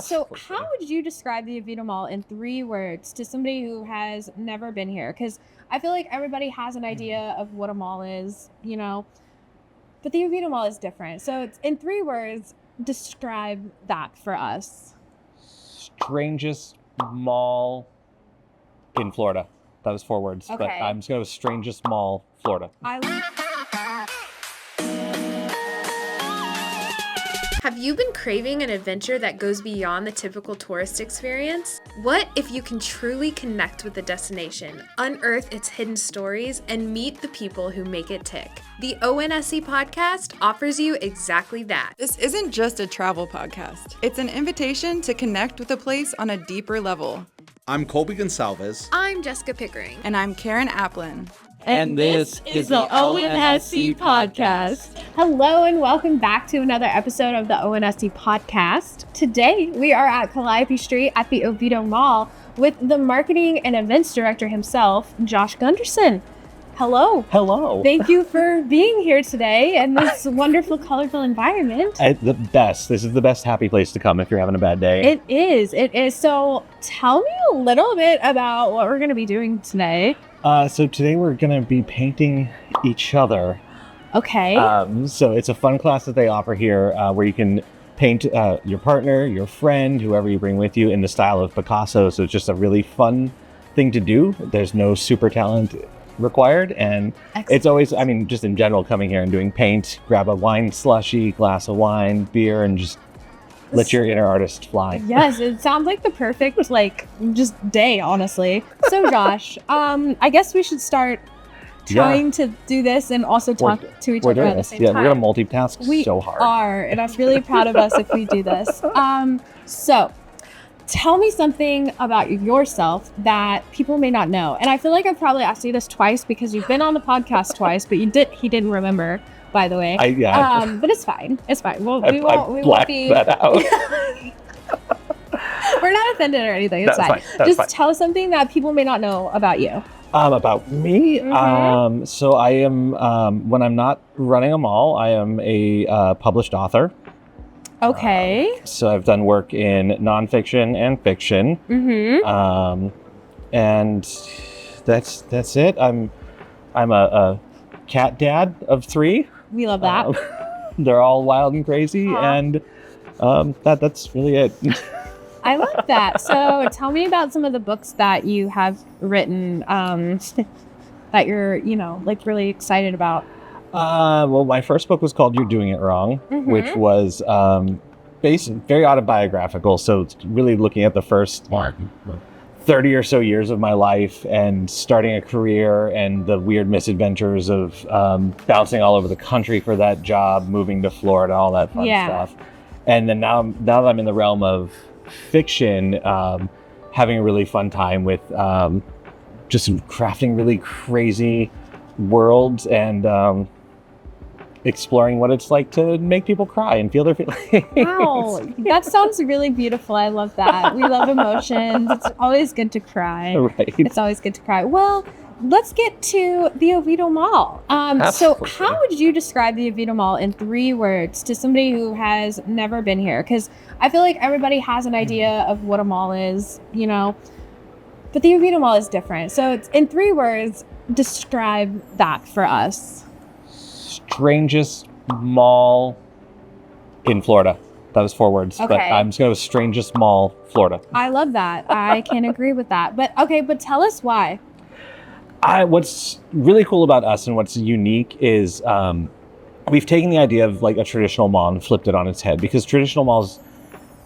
So how would you describe the Oviedo Mall in 3 words to somebody who has never been here? Because I feel like everybody has an idea of what a mall is, but the Oviedo Mall is different. So it's in 3 words, describe that for us. Strangest Mall in Florida. That was 4 words, Okay. but I'm just going to go Strangest Mall, Florida. Have you been craving an adventure that goes beyond the typical tourist experience? What if you can truly connect with the destination, unearth its hidden stories, and meet the people who make it tick? The ONSC podcast offers you exactly that. This isn't just a travel podcast. It's an invitation to connect with a place on a deeper level. I'm Colby Gonsalves. I'm Jessica Pickering. And I'm Karen Applin. And this is the ONSC podcast. Hello and welcome back to another episode of the ONSC podcast. Today we are at Calliope Street at the Oviedo Mall with the marketing and events director himself, Josh Gunderson. Hello. Hello. Thank you for being here today in this wonderful, colorful environment. The best. This is the best happy place to come if you're having a bad day. It is. So tell me a little bit about what we're going to be doing today. So today we're going to be painting each other. Okay. So it's a fun class that they offer here where you can paint your partner, your friend, whoever you bring with you in the style of Picasso. So it's just a really fun thing to do. There's no super talent required. And Excellent. It's always, just in general, coming here and doing paint, grab a wine slushie, glass of wine, beer, and just let your inner artist fly. Yes, it sounds like the perfect, just day, honestly. So, Josh, I guess we should start trying to do this and also talk to each other at the same time. We're going to multitask so hard. We are, and I'm really proud of us if we do this. So, tell me something about yourself that people may not know. And I feel like I've probably asked you this twice because you've been on the podcast twice, but he didn't remember. By the way, but it's fine. It's fine. We won't be. That out. We're not offended or anything. It's fine. That's Just tell us something that people may not know about you. About me, so I am when I'm not running a mall, I am a published author. Okay. So I've done work in nonfiction and fiction. And that's it. I'm a cat dad of 3. We love that. They're all wild and crazy, and that's really it. I love that. So tell me about some of the books that you have written that you're, really excited about. Well, my first book was called You're Doing It Wrong, which was very autobiographical. So it's really looking at the first 30 or so years of my life and starting a career and the weird misadventures of bouncing all over the country for that job, moving to Florida, all that fun stuff. And then now that I'm in the realm of fiction, having a really fun time with just crafting really crazy worlds and exploring what it's like to make people cry and feel their feelings. Wow, that sounds really beautiful. I love that. We love emotions. It's always good to cry. Right. It's always good to cry. Well, let's get to the Oviedo Mall. So how would you describe the Oviedo Mall in 3 words to somebody who has never been here? Because I feel like everybody has an idea of what a mall is, but the Oviedo Mall is different. So it's in 3 words, describe that for us. Strangest Mall in Florida. That was 4 words, but I'm just going to go Strangest Mall, Florida. I love that. I can agree with that. But tell us why. What's really cool about us and what's unique is we've taken the idea of like a traditional mall and flipped it on its head, because traditional malls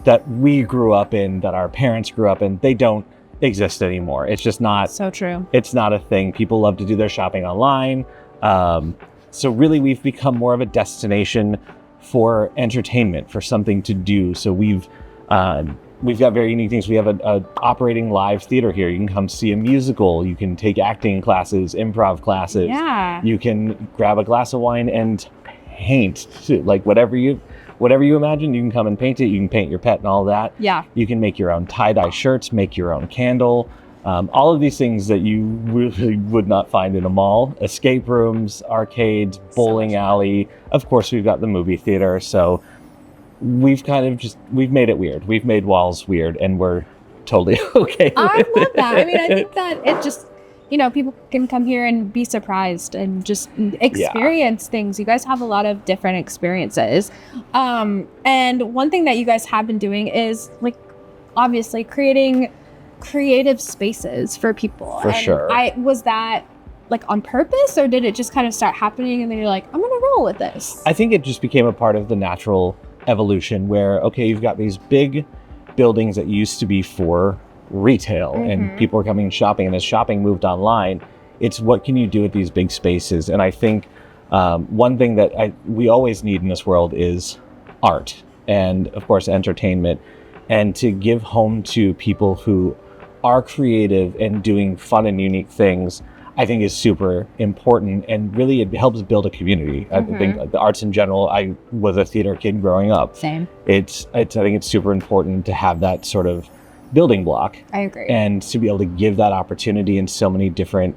that we grew up in, that our parents grew up in, they don't exist anymore. It's just not. So true. It's not a thing. People love to do their shopping online. So really we've become more of a destination for entertainment, for something to do. So we've got very unique things. We have a operating live theater here. You can come see a musical. You can take acting classes, improv classes. Yeah. You can grab a glass of wine and paint. Like whatever you imagine, you can come and paint it. You can paint your pet and all that. Yeah. You can make your own tie-dye shirts, make your own candle. All of these things that you really would not find in a mall. Escape rooms, arcades, bowling alley. Of course, we've got the movie theater. So we've made it weird. We've made walls weird, and we're totally okay with I love it. that. I mean, I think that it just, people can come here and be surprised and just experience things. You guys have a lot of different experiences. And one thing that you guys have been doing is like, obviously creating creative spaces for people. For sure. Was that like on purpose, or did it just kind of start happening and then you're like, I'm going to roll with this? I think it just became a part of the natural evolution where, okay, you've got these big buildings that used to be for retail and people are coming and shopping, and as shopping moved online, it's what can you do with these big spaces? And I think one thing that we always need in this world is art and of course entertainment, and to give home to people who are creative and doing fun and unique things, I think is super important, and really it helps build a community. I think the arts in general, I was a theater kid growing up. Same. I think it's super important to have that sort of building block. I agree. And to be able to give that opportunity in so many different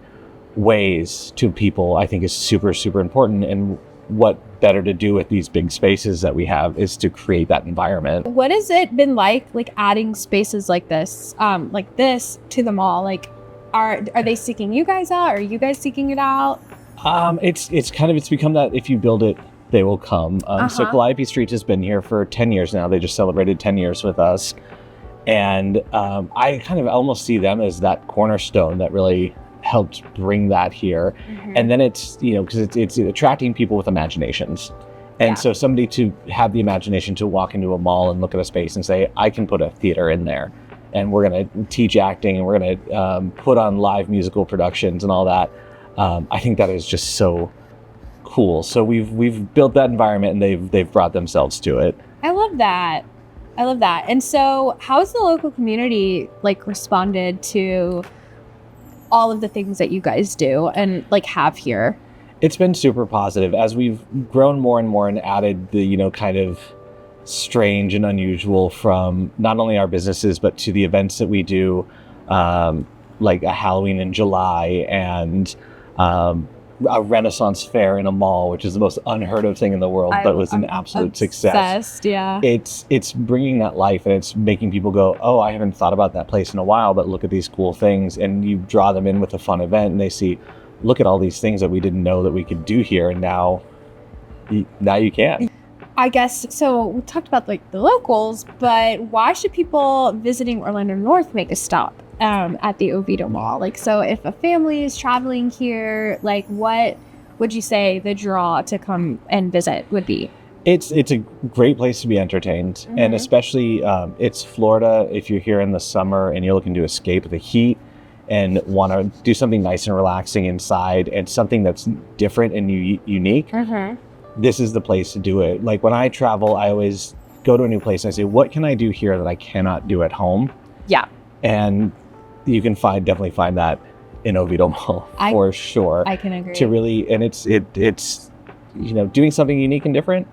ways to people, I think is super, super important. And what better to do with these big spaces that we have is to create that environment. What has it been like adding spaces like this to the mall? Like, are they seeking you guys out? Are you guys seeking it out? It's become that if you build it, they will come. So Calliope Street has been here for 10 years now. They just celebrated 10 years with us. And I kind of almost see them as that cornerstone that really helped bring that here. And then it's, because it's attracting people with imaginations. And so somebody to have the imagination to walk into a mall and look at a space and say, I can put a theater in there, and we're going to teach acting, and we're going to put on live musical productions and all that. I think that is just so cool. So we've built that environment, and they've brought themselves to it. I love that. And so how's the local community responded to all of the things that you guys do and have here? It's been super positive as we've grown more and more and added the, kind of strange and unusual from not only our businesses, but to the events that we do, like a Halloween in July and a Renaissance fair in a mall, which is the most unheard of thing in the world, but was an absolute success. Yeah. It's bringing that life, and it's making people go, oh, I haven't thought about that place in a while, but look at these cool things. And you draw them in with a fun event, and they see, look at all these things that we didn't know that we could do here, and now you can. I guess, so we talked about the locals, but why should people visiting Orlando North make a stop at the Oviedo Mall? So if a family is traveling here, what would you say the draw to come and visit would be? It's a great place to be entertained, and especially it's Florida. If you're here in the summer and you're looking to escape the heat and want to do something nice and relaxing inside and something that's different and unique, this is the place to do it. When I travel, I always go to a new place and I say, what can I do here that I cannot do at home? Yeah. And you can definitely find that in Oviedo Mall for sure. I can agree. To really, and it's doing something unique and different.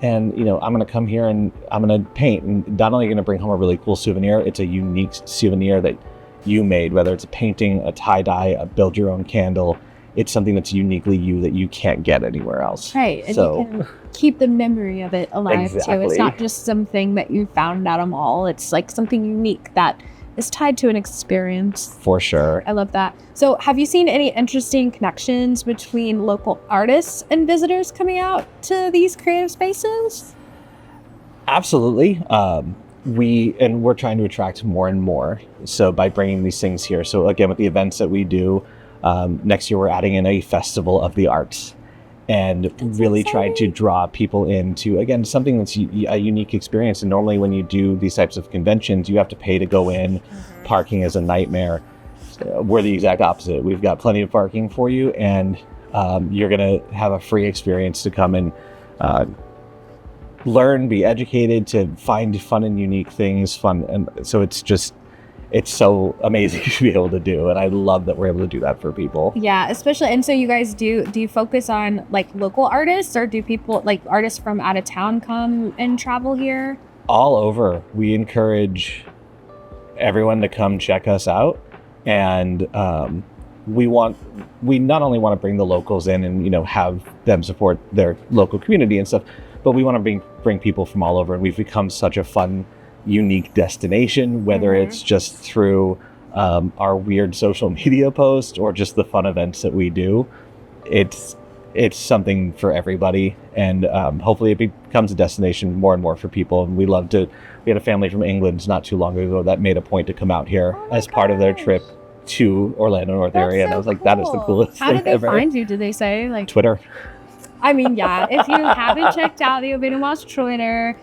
And I'm going to come here and I'm going to paint, and not only going to bring home a really cool souvenir, it's a unique souvenir that you made, whether it's a painting, a tie-dye, a build your own candle. It's something that's uniquely you that you can't get anywhere else. Right. And you can keep the memory of it alive too. It's not just something that you found at a mall. It's something unique that is tied to an experience. For sure. I love that. So have you seen any interesting connections between local artists and visitors coming out to these creative spaces? Absolutely. We're trying to attract more and more. So by bringing these things here. So again, with the events that we do, next year we're adding in a festival of the arts, and really trying to draw people into, again, something that's a unique experience. And normally when you do these types of conventions, you have to pay to go in. Parking is a nightmare. We're the exact opposite. We've got plenty of parking for you, and you're going to have a free experience to come and learn, be educated, to find fun and unique things. And so it's so amazing to be able to do, and I love that we're able to do that for people. Yeah, especially, and so you guys do you focus on local artists, or do people artists from out of town come and travel here? All over. We encourage everyone to come check us out, and we not only want to bring the locals in and have them support their local community and stuff, but we want to bring people from all over, and we've become such a fun, unique destination, whether it's just through our weird social media posts or just the fun events that we do. It's something for everybody, and hopefully it becomes a destination more and more for people. And we had a family from England not too long ago that made a point to come out here as part of their trip to Orlando North area, and I was like, that is the coolest How thing did they ever. find you? Did they say like Twitter. I mean, yeah, if you haven't checked out the Oviedo Mall's Twitter,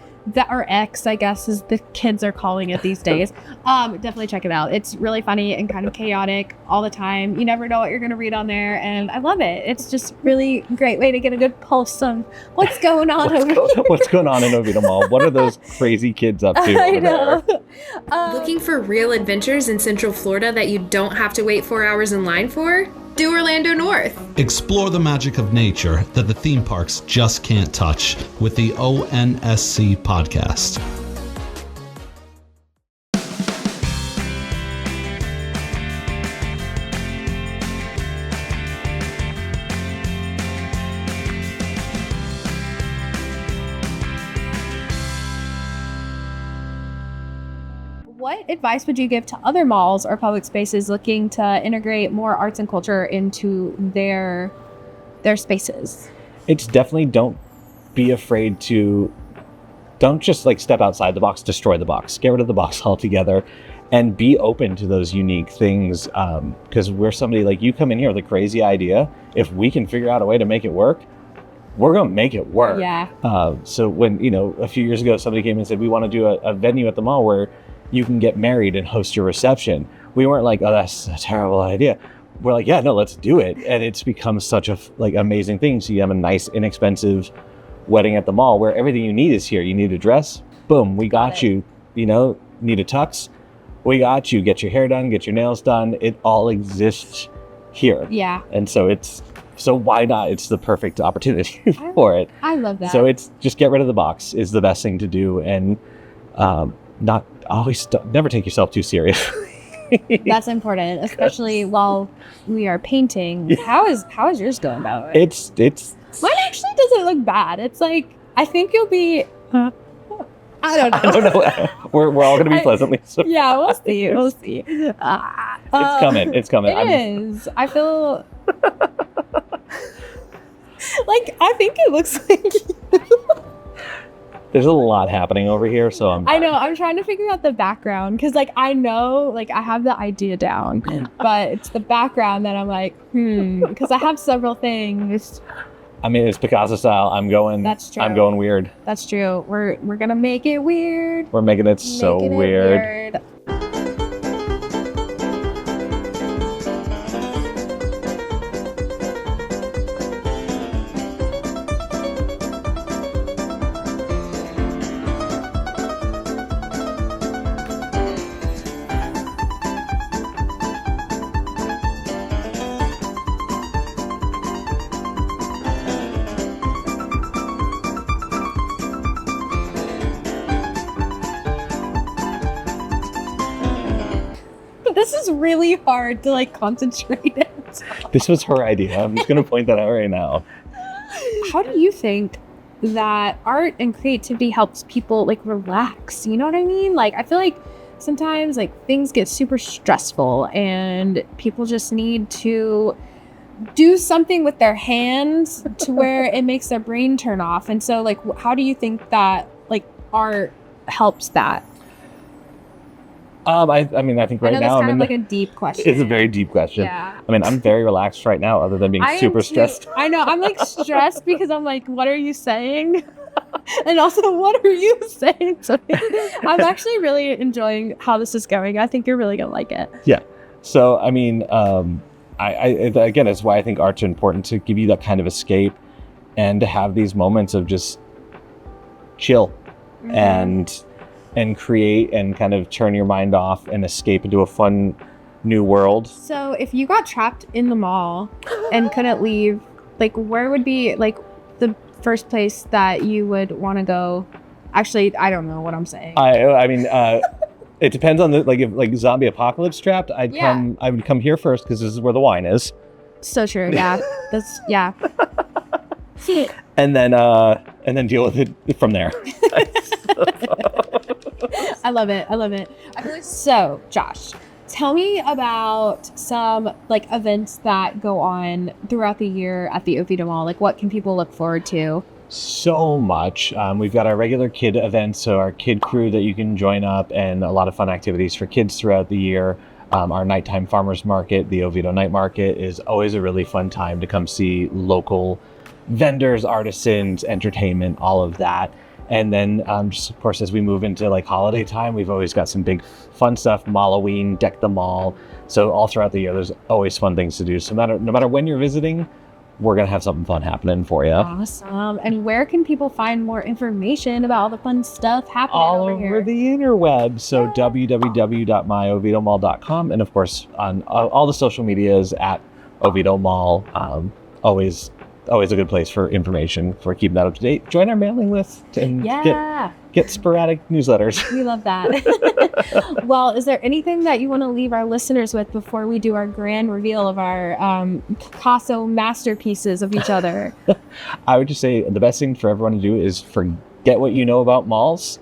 or X, I guess, as the kids are calling it these days, definitely check it out. It's really funny and kind of chaotic all the time. You never know what you're going to read on there, and I love it. It's just really great way to get a good pulse on what's going on over here. What's going on in Oviedo Mall? What are those crazy kids up to I over know. there? Looking for real adventures in Central Florida that you don't have to wait 4 hours in line for? Do Orlando North. Explore the magic of nature that the theme parks just can't touch with the ONSC podcast. What advice would you give to other malls or public spaces looking to integrate more arts and culture into their spaces? It's definitely don't be afraid to, don't just like step outside the box, destroy the box, get rid of the box altogether, and be open to those unique things. Because we're somebody like, you come in here with a crazy idea. If we can figure out a way to make it work, we're going to make it work. Yeah. So when, a few years ago, somebody came and said, we want to do a venue at the mall where you can get married and host your reception. We weren't like, oh, that's a terrible idea. We're like, yeah, no, let's do it. And it's become such a amazing thing. So you have a nice, inexpensive wedding at the mall where everything you need is here. You need a dress, boom, we got you. Need a tux, we got you. Get your hair done, get your nails done. It all exists here. Yeah. And so why not? It's the perfect opportunity for it. I love that. So it's just get rid of the box is the best thing to do, and never take yourself too serious. That's important, especially while we are painting. Yeah. How is yours going, by the way? It's Mine actually doesn't look bad. It's like, I think you'll be I don't know. I don't know. We're all going to be pleasantly surprised. Yeah, we'll see. We'll see. It's coming. It's coming. It is. I feel like, I think it looks like There's a lot happening over here, so I know. I'm trying to figure out the background because, I know, I have the idea down, but it's the background that I'm like, because I have several things. I mean, it's Picasso style. That's true. I'm going weird. That's true. We're gonna make it weird. We're making it so weird. This is really hard to concentrate it. This was her idea. I'm just going to point that out right now. How do you think that art and creativity helps people relax? You know what I mean? I feel like sometimes things get super stressful and people just need to do something with their hands to where it makes their brain turn off. And so how do you think that art helps that? I think right now that's kind of a deep question. It's a very deep question. Yeah. I mean, I'm very relaxed right now, other than being super stressed. I know. I'm stressed because I'm what are you saying? And also, what are you saying to me? I'm actually really enjoying how this is going. I think you're really gonna like it. Yeah. So I mean, again, it's why I think art's important, to give you that kind of escape and to have these moments of just chill and create and kind of turn your mind off and escape into a fun new world. So if you got trapped in the mall and couldn't leave, where would be the first place that you would want to go? Actually, I don't know what I'm saying. I mean, it depends on if zombie apocalypse trapped, I would come here first because this is where the wine is. So true. Yeah. and then deal with it from there. I love it. I love it. I feel like so, Josh, tell me about some like events that go on throughout the year at the Oviedo Mall. Like, what can people look forward to? So much. We've got our regular kid events, so our kid crew that you can join up, and a lot of fun activities for kids throughout the year. Our nighttime farmers market, the Oviedo Night Market, is always a really fun time to come see local vendors, artisans, entertainment, all of that. And then just of course, as we move into like holiday time, we've always got some big fun stuff, Halloween, Deck the Mall. So all throughout the year, there's always fun things to do. So no matter when you're visiting, we're going to have something fun happening for you. Awesome. And where can people find more information about all the fun stuff happening All over over the interweb. So www.myoviedomall.com. And of course, on all the social medias at Oviedo Mall. Always a good place for information, for keeping that up to date. Join our mailing list and get sporadic newsletters. We love that. Well, is there anything that you want to leave our listeners with before we do our grand reveal of our Picasso masterpieces of each other? I would just say the best thing for everyone to do is forget what you know about malls,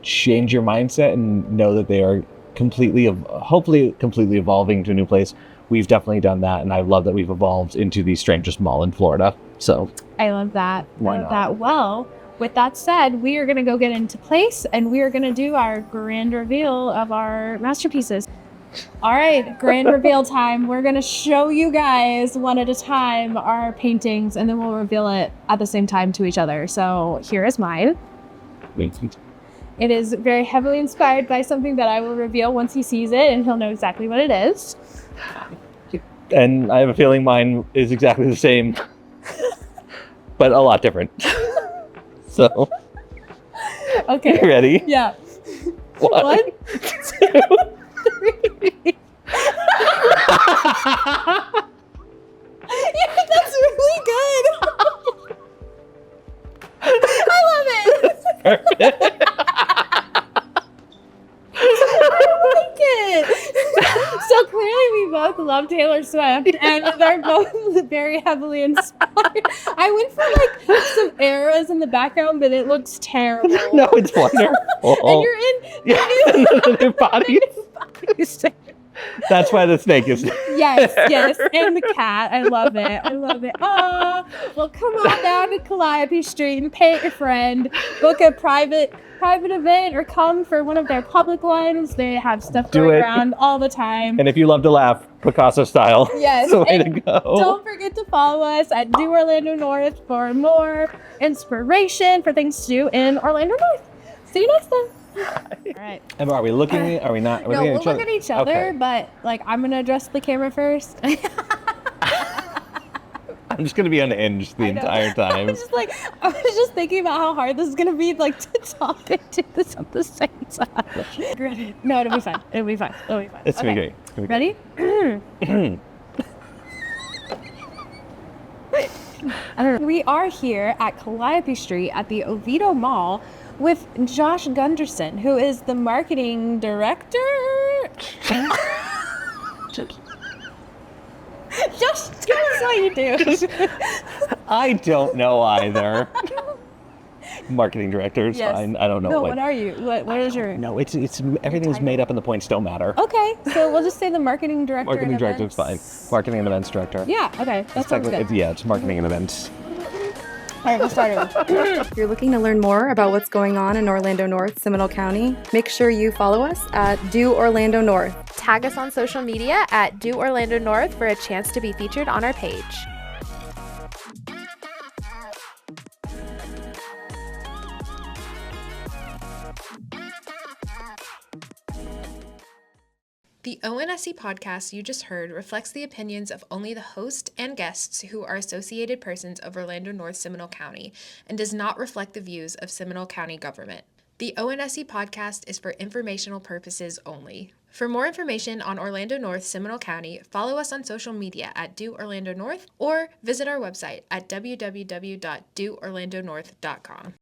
change your mindset, and know that they are hopefully completely evolving to a new place. We've definitely done that, and I love that we've evolved into the Strangest Mall in Florida. So I love that. Why I love not? that. Well, with that said, we are going to go get into place, and we are going to do our grand reveal of our masterpieces. All right, grand reveal time. We're going to show you guys one at a time our paintings, and then we'll reveal it at the same time to each other. So here is mine. It is very heavily inspired by something that I will reveal once he sees it, and he'll know exactly what it is. And I have a feeling mine is exactly the same, but a lot different. So, Okay. you ready? Yeah. One, two, three. Yeah, that's really good. I love it. I like it. So clearly we both love Taylor Swift and they're both very heavily inspired. I went for like some eras in the background, but it looks terrible. No, it's wonderful. And you're in Their bodies. That's why the snake is. Yes, and the cat. I love it. Oh, well, come on down to Calliope Street and paint your friend. Book a private event or come for one of their public ones. They have stuff going around all the time. And if you love to laugh, Picasso style. Yes, it's the way to go. Don't forget to follow us at Do Orlando North for more inspiration for things to do in Orlando North. See you next time. All right. Emma, are we looking? Are we not? No, we'll look at each other, Okay. but like I'm gonna address the camera first. I'm just gonna be unhinged the entire time. I was just thinking about how hard this is gonna be, like to talk and do this at the same time. No, it'll be fine. It's gonna be great. Ready? I don't know. We are here at Calliope Street at the Oviedo Mall with Josh Gunderson, who is the marketing director. Josh, tell us what you do. I don't know either. Marketing director is Yes. fine. I don't know. No, what are you? What is your? No, it's everything's made up and the points don't matter. Okay, so we'll just say the marketing director. Marketing and director is fine. events. Marketing and events director. Yeah. Okay, that sounds good. It's marketing and events. All right, we'll start over. If you're looking to learn more about what's going on in Orlando North, Seminole County, make sure you follow us at Do Orlando North. Tag us on social media at Do Orlando North for a chance to be featured on our page. The ONSC podcast you just heard reflects the opinions of only the host and guests who are associated persons of Orlando North Seminole County and does not reflect the views of Seminole County government. The ONSC podcast is for informational purposes only. For more information on Orlando North Seminole County, follow us on social media at Do Orlando North or visit our website at www.doorlandonorth.com.